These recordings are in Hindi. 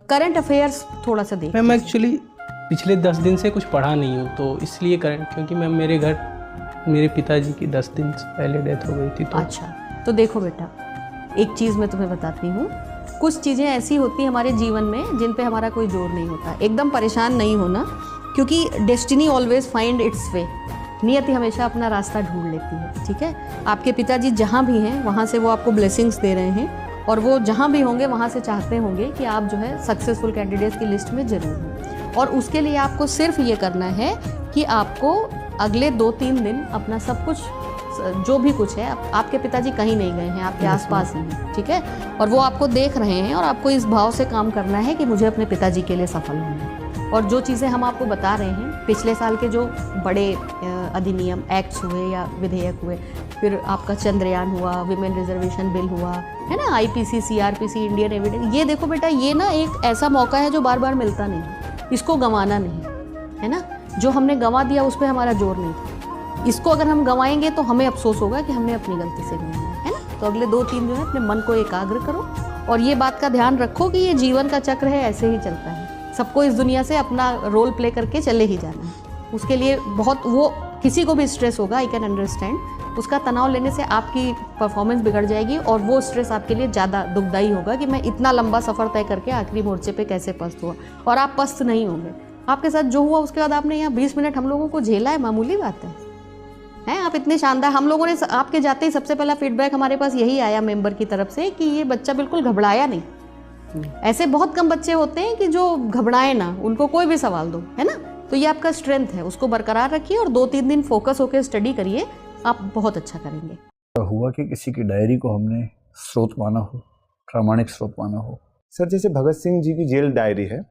करंट अफेयर्स थोड़ा सा देख। मैम एक्चुअली पिछले 10 दिन से कुछ पढ़ा नहीं हूँ, तो इसलिए करंट, क्योंकि मैम मेरे पिताजी की 10 दिन पहले डेथ हो गई थी। तो अच्छा, तो देखो बेटा, एक चीज़ मैं तुम्हें बताती हूँ। कुछ चीज़ें ऐसी होती हैं हमारे जीवन में जिन पे हमारा कोई जोर नहीं होता। एकदम परेशान नहीं होना, क्योंकि डेस्टिनी ऑलवेज फाइंड इट्स वे। नियति हमेशा अपना रास्ता ढूंढ लेती है, ठीक है। आपके पिताजी जहाँ भी हैं वहाँ से वो आपको ब्लेसिंग्स दे रहे हैं, और वो जहाँ भी होंगे वहाँ से चाहते होंगे कि आप जो है सक्सेसफुल कैंडिडेट्स की लिस्ट में ज़रूर हों। और उसके लिए आपको सिर्फ ये करना है कि आपको अगले 2-3 दिन अपना सब कुछ, जो भी कुछ है, आपके पिताजी कहीं नहीं गए हैं, आपके आसपास ही हैं, ठीक है। और वो आपको देख रहे हैं, और आपको इस भाव से काम करना है कि मुझे अपने पिताजी के लिए सफल होना है। और जो चीज़ें हम आपको बता रहे हैं, पिछले साल के जो बड़े अधिनियम, एक्ट्स हुए या विधेयक हुए, फिर आपका चंद्रयान हुआ, विमेन रिजर्वेशन बिल हुआ, है ना, IPC, CRPC, इंडियन एविडेंस, ये देखो बेटा, ये ना एक ऐसा मौका है जो बार बार मिलता नहीं, इसको गंवाना नहीं, है ना। जो हमने गंवा दिया उस पर हमारा जोर नहीं था, इसको अगर हम गंवाएंगे तो हमें अफसोस होगा कि हमने अपनी गलती से गंवाया, है ना। तो अगले 2-3 जो है अपने मन को एकाग्र करो, और ये बात का ध्यान रखो कि ये जीवन का चक्र है, ऐसे ही चलता है। सबको इस दुनिया से अपना रोल प्ले करके चले ही जाना है। उसके लिए बहुत, वो किसी को भी स्ट्रेस होगा, आई कैन अंडरस्टैंड। उसका तनाव लेने से आपकी परफॉर्मेंस बिगड़ जाएगी, और वो स्ट्रेस आपके लिए ज़्यादा दुखदाई होगा कि मैं इतना लंबा सफ़र तय करके आखिरी मोर्चे पे कैसे पस्त हुआ। और आप पस्त नहीं होंगे, आपके साथ जो हुआ उसके बाद आपने यहाँ 20 मिनट हम लोगों को झेला है, मामूली बात है। आप इतने शानदार, हम लोगों ने आपके जाते ही सबसे पहला फीडबैक हमारे पास यही आया मेंबर की तरफ से कि ये बच्चा बिल्कुल घबराया नहीं। ऐसे बहुत कम बच्चे होते हैं कि जो घबराए ना, उनको कोई भी सवाल दो, है ना। तो ये आपका स्ट्रेंथ है, उसको बरकरार रखिए और 2-3 दिन फोकस होकर स्टडी करिए, आप बहुत अच्छा करेंगे। हुआ कि किसी की डायरी को हमने स्रोत माना हो, प्रामाणिक स्रोत माना हो? सर, जैसे भगत सिंह जी की जेल डायरी है,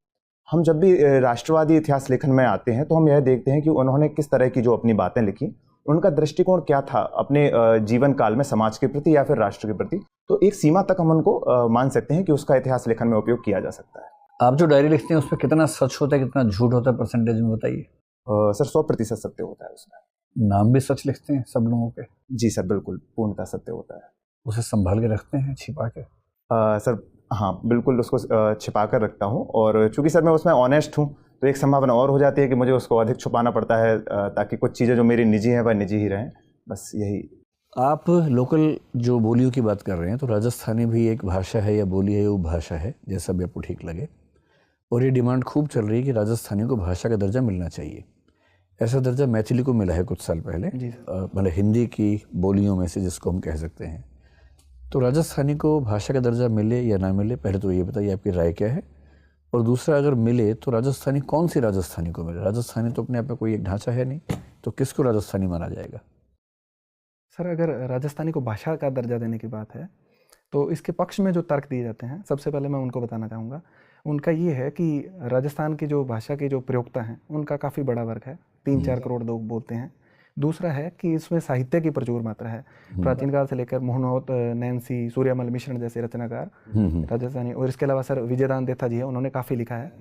हम जब भी राष्ट्रवादी इतिहास लेखन में आते हैं तो हम यह देखते हैं कि उन्होंने किस तरह की जो अपनी बातें लिखी, उनका दृष्टिकोण क्या था अपने जीवन काल में समाज के प्रति या फिर राष्ट्र के प्रति। तो एक सीमा तक हम उनको मान सकते हैं कि उसका इतिहास लेखन में उपयोग किया जा सकता है। आप जो डायरी लिखते हैं उसमें कितना सच होता है, कितना झूठ होता है, परसेंटेज में बताइए। सर 100% सत्य होता है उसमें। नाम भी सच लिखते हैं सब लोगों के? जी सर, बिल्कुल पूर्णतः सत्य होता है। उसे संभाल के रखते हैं, छिपा के? सर हाँ, बिल्कुल उसको छिपा कर रखता हूँ, और चूंकि सर मैं उसमें ऑनेस्ट हूँ तो एक संभावना और हो जाती है कि मुझे उसको अधिक छुपाना पड़ता है, ताकि कुछ चीज़ें जो मेरी निजी हैं वह निजी ही रहें, बस यही। आप लोकल जो बोलियों की बात कर रहे हैं, तो राजस्थानी भी एक भाषा है या बोली है या उपभाषा है, जैसा भी आपको ठीक लगे, और ये डिमांड खूब चल रही है कि राजस्थानी को भाषा का दर्जा मिलना चाहिए। ऐसा दर्जा मैथिली को मिला है कुछ साल पहले, मतलब हिंदी की बोलियों में से जिसको हम कह सकते हैं। तो राजस्थानी को भाषा का दर्जा मिले या ना मिले, पहले तो ये बताइए आपकी राय क्या है, और दूसरा अगर मिले तो राजस्थानी कौन सी राजस्थानी को मिले? राजस्थानी तो अपने आप में कोई एक ढांचा है नहीं, तो किसको राजस्थानी माना जाएगा? सर, अगर राजस्थानी को भाषा का दर्जा देने की बात है तो इसके पक्ष में जो तर्क दिए जाते हैं, सबसे पहले मैं उनको बताना चाहूँगा। उनका ये है कि राजस्थान की जो भाषा के जो प्रयोक्ता हैं उनका काफ़ी बड़ा वर्ग है, 3-4 करोड़ लोग बोलते हैं। दूसरा है कि इसमें साहित्य की प्रचुर मात्रा है। प्राचीन काल से लेकर मोहनोत, नैन्सी, सूर्यमल मिश्रण जैसे रचनाकार राजस्थानी, और इसके अलावा सर विजयदान देथा जी है, उन्होंने काफ़ी लिखा है।